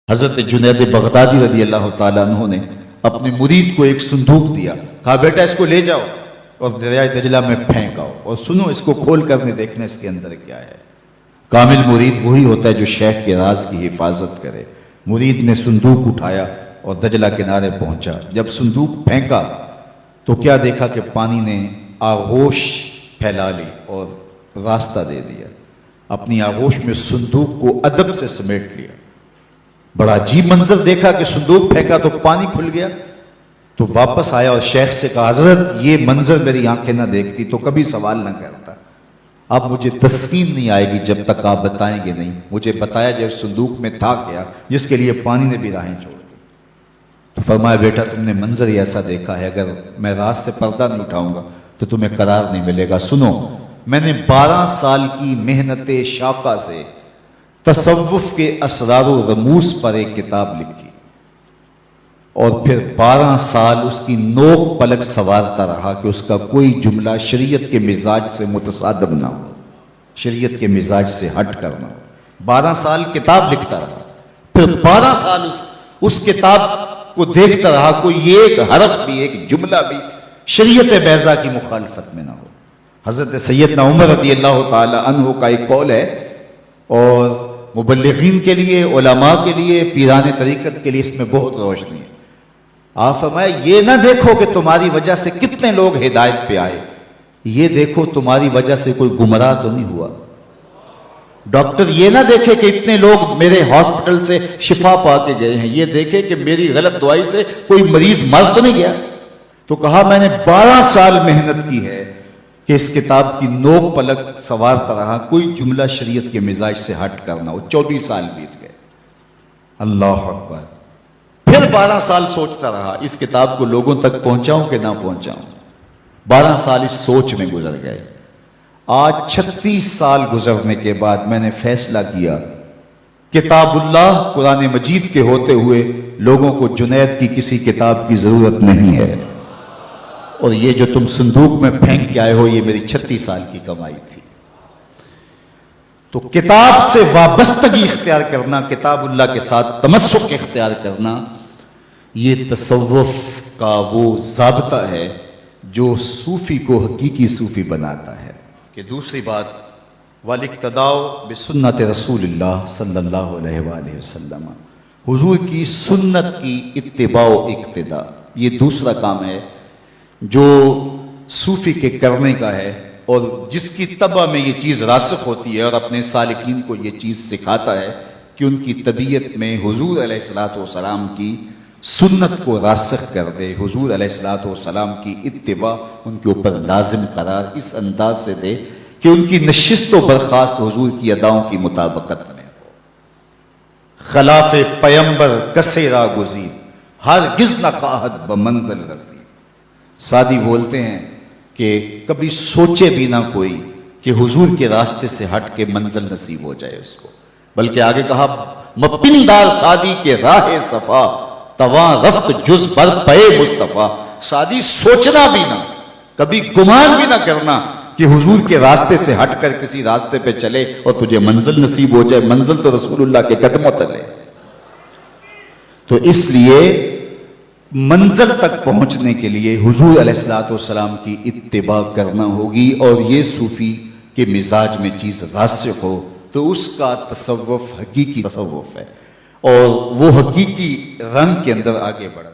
حضرت جنید بغدادی رضی اللہ تعالیٰ عنہ نے اپنے مرید کو ایک صندوق دیا، کہا بیٹا اس کو لے جاؤ اور دریائے دجلہ میں پھینک آؤ اور سنو اس کو کھول کر دیکھنا اس کے اندر کیا ہے۔ کامل مرید وہی ہوتا ہے جو شیخ کے راز کی حفاظت کرے۔ مرید نے صندوق اٹھایا اور دجلہ کنارے پہنچا، جب صندوق پھینکا تو کیا دیکھا کہ پانی نے آغوش پھیلا لی اور راستہ دے دیا، اپنی آغوش میں صندوق کو ادب سے سمیٹ لیا۔ بڑا عجیب منظر دیکھا کہ صندوق پھینکا تو پانی کھل گیا، تو واپس آیا اور شیخ سے کہا حضرت یہ منظر میری آنکھیں نہ دیکھتی تو کبھی سوال نہ کرتا، اب مجھے تسکین نہیں آئے گی جب تک آپ بتائیں گے نہیں، مجھے بتایا جب صندوق میں تھا کیا جس کے لیے پانی نے بھی راہیں چھوڑ دی۔ تو فرمایا بیٹا تم نے منظر ہی ایسا دیکھا ہے، اگر میں راز سے پردہ نہیں اٹھاؤں گا تو تمہیں قرار نہیں ملے گا۔ سنو، میں نے 12 سال کی محنت شاقہ سے تصوف کے اسرار و رموز پر ایک کتاب لکھی اور پھر 12 سال اس کی نوک پلک سوارتا رہا کہ اس کا کوئی جملہ شریعت کے مزاج سے متصادم نہ ہو، شریعت کے مزاج سے ہٹ کر نہ ہو۔ 12 سال کتاب لکھتا رہا، پھر 12 سال اس کتاب کو دیکھتا رہا کوئی ایک حرف بھی، ایک جملہ بھی شریعت بیضا کی مخالفت میں نہ ہو۔ حضرت سیدنا عمر رضی اللہ تعالی عنہ کا ایک قول ہے، اور مبلغین کے لیے، علماء کے لیے، پیران طریقت کے لیے اس میں بہت روشنی ہے۔ آپ فرمائے یہ نہ دیکھو کہ تمہاری وجہ سے کتنے لوگ ہدایت پہ آئے، یہ دیکھو تمہاری وجہ سے کوئی گمراہ تو نہیں ہوا۔ ڈاکٹر یہ نہ دیکھے کہ اتنے لوگ میرے ہاسپٹل سے شفا پا کے گئے ہیں، یہ دیکھے کہ میری غلط دعائی سے کوئی مریض مر تو نہیں گیا۔ تو کہا میں نے 12 سال محنت کی ہے کہ اس کتاب کی نوک پلک سوارتا رہا، کوئی جملہ شریعت کے مزاج سے ہٹ کرنا ہو۔ 24 سال بیت گئے، اللہ اکبر۔ پھر 12 سال سوچتا رہا اس کتاب کو لوگوں تک پہنچاؤں کہ نہ پہنچاؤں۔ 12 سال اس سوچ میں گزر گئے۔ آج 36 سال گزرنے کے بعد میں نے فیصلہ کیا کتاب اللہ قرآن مجید کے ہوتے ہوئے لوگوں کو جنید کی کسی کتاب کی ضرورت نہیں ہے، اور یہ جو تم صندوق میں پھینک کے آئے ہو یہ میری 36 سال کی کمائی تھی۔ تو کتاب سے وابستگی اختیار کرنا، کتاب اللہ کے ساتھ تمسک اختیار کرنا، یہ تصوف کا وہ ضابطہ ہے جو صوفی کو حقیقی صوفی بناتا ہے۔ کہ دوسری بات والاقتداء بسنت رسول اللہ صلی اللہ علیہ وآلہ وسلم، حضور کی سنت کی اتباع و اقتداء، یہ دوسرا کام ہے جو صوفی کے کرنے کا ہے، اور جس کی طبع میں یہ چیز راسخ ہوتی ہے اور اپنے سالکین کو یہ چیز سکھاتا ہے کہ ان کی طبیعت میں حضور علیہ الصلوۃ والسلام کی سنت کو راسخ کر دے، حضور علیہ الصلوۃ والسلام کی اتباع ان کے اوپر لازم قرار اس انداز سے دے کہ ان کی نشست و برخاست حضور کی اداؤں کی مطابقت میں ہو۔ خلاف پیمبر کسے را گزیر، ہرگز نہ خواہد بمنزل رسید۔ سادی بولتے ہیں کہ کبھی سوچے بھی نہ کوئی کہ حضور کے راستے سے ہٹ کے منزل نصیب ہو جائے اس کو، بلکہ آگے کہا مپندار سادی کے راہ صفا، تواں رفت جز بر پے مصطفیٰ۔ سادی سوچنا بھی نہ، کبھی گمان بھی نہ کرنا کہ حضور کے راستے سے ہٹ کر کسی راستے پہ چلے اور تجھے منزل نصیب ہو جائے۔ منزل تو رسول اللہ کے قدموں تلے۔ تو اس لیے منزل تک پہنچنے کے لیے حضور علیہ الصلوۃ والسلام کی اتباع کرنا ہوگی، اور یہ صوفی کے مزاج میں چیز راسخ ہو تو اس کا تصوف حقیقی تصوف ہے، اور وہ حقیقی رنگ کے اندر آگے بڑھا۔